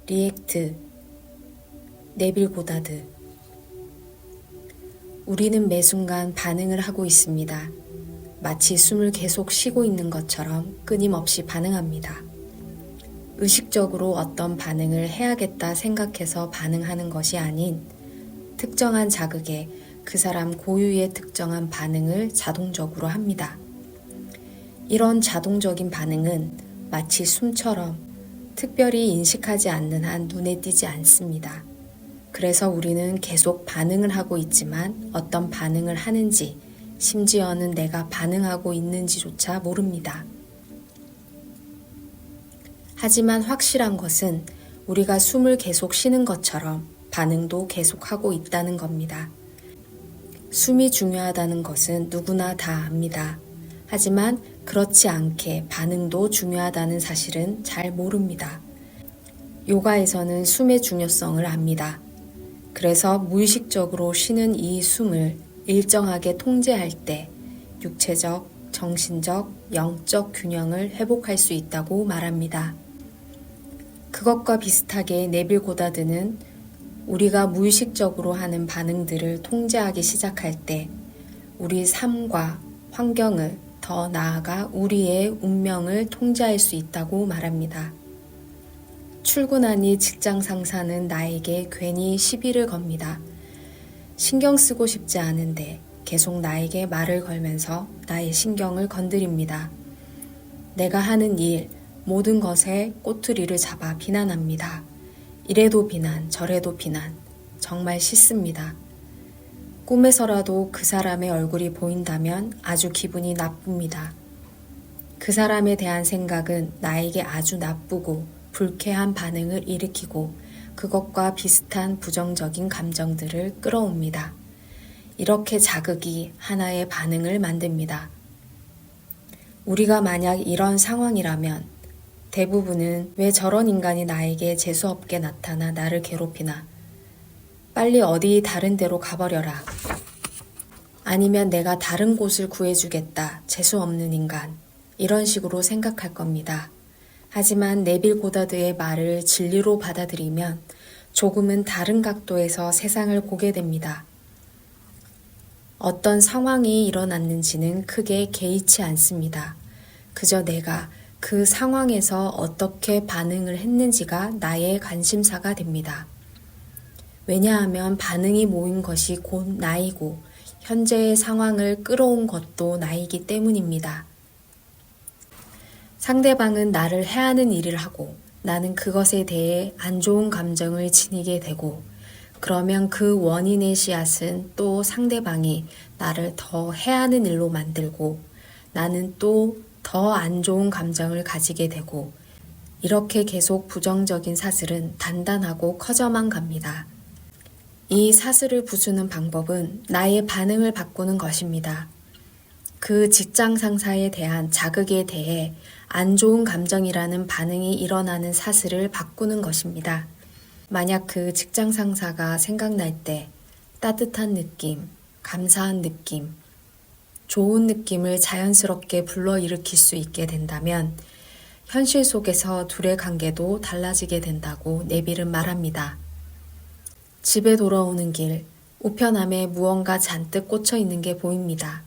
리액트, 네빌 고다드. 우리는 매 순간 반응을 하고 있습니다. 마치 숨을 계속 쉬고 있는 것처럼 끊임없이 반응합니다. 의식적으로 어떤 반응을 해야겠다 생각해서 반응하는 것이 아닌 특정한 자극에 그 사람 고유의 특정한 반응을 자동적으로 합니다. 이런 자동적인 반응은 마치 숨처럼 특별히 인식하지 않는 한 눈에 띄지 않습니다. 그래서 우리는 계속 반응을 하고 있지만 어떤 반응을 하는지, 심지어는 내가 반응하고 있는지조차 모릅니다. 하지만 확실한 것은 우리가 숨을 계속 쉬는 것처럼 반응도 계속하고 있다는 겁니다. 숨이 중요하다는 것은 누구나 다 압니다. 하지만 그렇지 않게 반응도 중요하다는 사실은 잘 모릅니다. 요가에서는 숨의 중요성을 압니다. 그래서 무의식적으로 쉬는 이 숨을 일정하게 통제할 때 육체적, 정신적, 영적 균형을 회복할 수 있다고 말합니다. 그것과 비슷하게 네빌 고다드는 우리가 무의식적으로 하는 반응들을 통제하기 시작할 때 우리 삶과 환경을 더 나아가 우리의 운명을 통제할 수 있다고 말합니다. 출근하니 직장 상사는 나에게 괜히 시비를 겁니다. 신경 쓰고 싶지 않은데 계속 나에게 말을 걸면서 나의 신경을 건드립니다. 내가 하는 일, 모든 것에 꼬투리를 잡아 비난합니다. 이래도 비난, 저래도 비난, 정말 싫습니다. 꿈에서라도 그 사람의 얼굴이 보인다면 아주 기분이 나쁩니다. 그 사람에 대한 생각은 나에게 아주 나쁘고 불쾌한 반응을 일으키고 그것과 비슷한 부정적인 감정들을 끌어옵니다. 이렇게 자극이 하나의 반응을 만듭니다. 우리가 만약 이런 상황이라면 대부분은 왜 저런 인간이 나에게 재수없게 나타나 나를 괴롭히나? 빨리 어디 다른 데로 가버려라. 아니면 내가 다른 곳을 구해주겠다. 재수없는 인간. 이런 식으로 생각할 겁니다. 하지만 네빌 고다드의 말을 진리로 받아들이면 조금은 다른 각도에서 세상을 보게 됩니다. 어떤 상황이 일어났는지는 크게 개의치 않습니다. 그저 내가 그 상황에서 어떻게 반응을 했는지가 나의 관심사가 됩니다. 왜냐하면 반응이 모인 것이 곧 나이고 현재의 상황을 끌어온 것도 나이기 때문입니다. 상대방은 나를 해하는 일을 하고 나는 그것에 대해 안 좋은 감정을 지니게 되고 그러면 그 원인의 씨앗은 또 상대방이 나를 더 해하는 일로 만들고 나는 또 더 안 좋은 감정을 가지게 되고 이렇게 계속 부정적인 사슬은 단단하고 커져만 갑니다. 이 사슬을 부수는 방법은 나의 반응을 바꾸는 것입니다. 그 직장 상사에 대한 자극에 대해 안 좋은 감정이라는 반응이 일어나는 사슬을 바꾸는 것입니다. 만약 그 직장 상사가 생각날 때 따뜻한 느낌, 감사한 느낌, 좋은 느낌을 자연스럽게 불러일으킬 수 있게 된다면 현실 속에서 둘의 관계도 달라지게 된다고 네빌은 말합니다. 집에 돌아오는 길, 우편함에 무언가 잔뜩 꽂혀 있는 게 보입니다.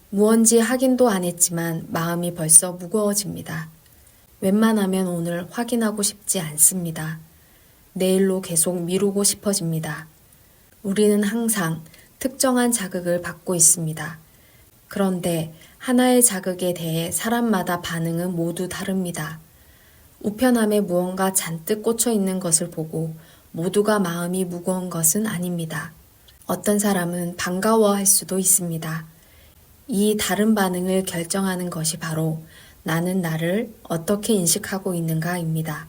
무언지 확인도 안 했지만 마음이 벌써 무거워집니다. 웬만하면 오늘 확인하고 싶지 않습니다. 내일로 계속 미루고 싶어집니다. 우리는 항상 특정한 자극을 받고 있습니다. 그런데 하나의 자극에 대해 사람마다 반응은 모두 다릅니다. 우편함에 무언가 잔뜩 꽂혀 있는 것을 보고 모두가 마음이 무거운 것은 아닙니다. 어떤 사람은 반가워할 수도 있습니다. 이 다른 반응을 결정하는 것이 바로 나는 나를 어떻게 인식하고 있는가입니다.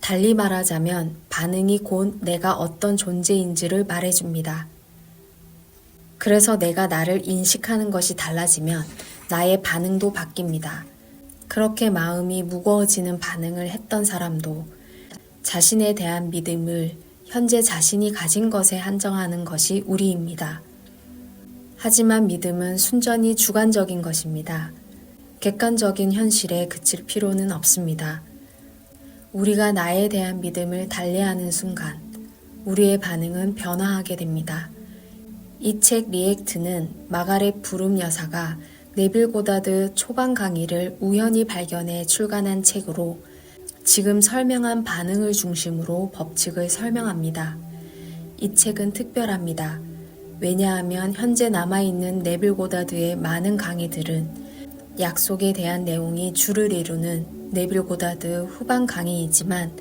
달리 말하자면 반응이 곧 내가 어떤 존재인지를 말해줍니다. 그래서 내가 나를 인식하는 것이 달라지면 나의 반응도 바뀝니다. 그렇게 마음이 무거워지는 반응을 했던 사람도 자신에 대한 믿음을 현재 자신이 가진 것에 한정하는 것이 우리입니다. 하지만 믿음은 순전히 주관적인 것입니다. 객관적인 현실에 그칠 필요는 없습니다. 우리가 나에 대한 믿음을 달래하는 순간 우리의 반응은 변화하게 됩니다. 이 책 리액트는 마가렛 브룸 여사가 네빌 고다드 초반 강의를 우연히 발견해 출간한 책으로 지금 설명한 반응을 중심으로 법칙을 설명합니다. 이 책은 특별합니다. 왜냐하면 현재 남아있는 네빌 고다드의 많은 강의들은 약속에 대한 내용이 주를 이루는 네빌 고다드 후반 강의이지만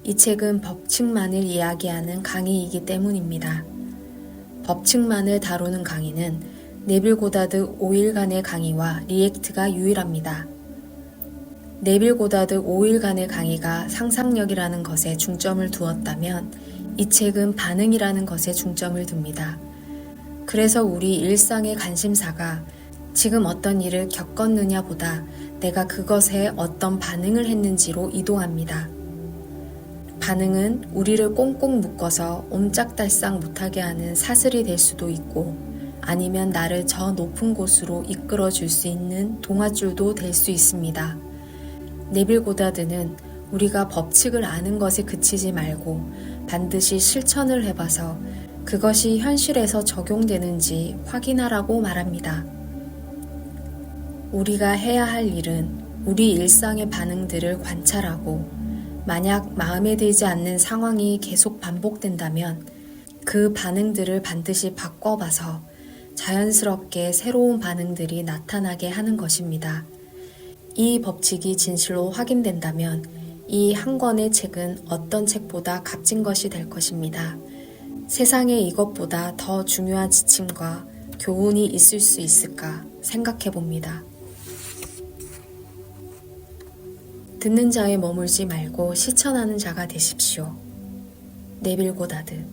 이 책은 법칙만을 이야기하는 강의이기 때문입니다. 법칙만을 다루는 강의는 네빌 고다드 5일간의 강의와 리액트가 유일합니다. 네빌 고다드 5일간의 강의가 상상력이라는 것에 중점을 두었다면 이 책은 반응이라는 것에 중점을 둡니다. 그래서 우리 일상의 관심사가 지금 어떤 일을 겪었느냐 보다 내가 그것에 어떤 반응을 했는지로 이동합니다. 반응은 우리를 꽁꽁 묶어서 옴짝달싹 못하게 하는 사슬이 될 수도 있고 아니면 나를 저 높은 곳으로 이끌어 줄 수 있는 동아줄도 될 수 있습니다. 네빌 고다드는 우리가 법칙을 아는 것에 그치지 말고 반드시 실천을 해봐서 그것이 현실에서 적용되는지 확인하라고 말합니다. 우리가 해야 할 일은 우리 일상의 반응들을 관찰하고 만약 마음에 들지 않는 상황이 계속 반복된다면 그 반응들을 반드시 바꿔봐서 자연스럽게 새로운 반응들이 나타나게 하는 것입니다. 이 법칙이 진실로 확인된다면 이 한 권의 책은 어떤 책보다 값진 것이 될 것입니다. 세상에 이것보다 더 중요한 지침과 교훈이 있을 수 있을까 생각해 봅니다. 듣는 자에 머물지 말고 실천하는 자가 되십시오. 네빌 고다드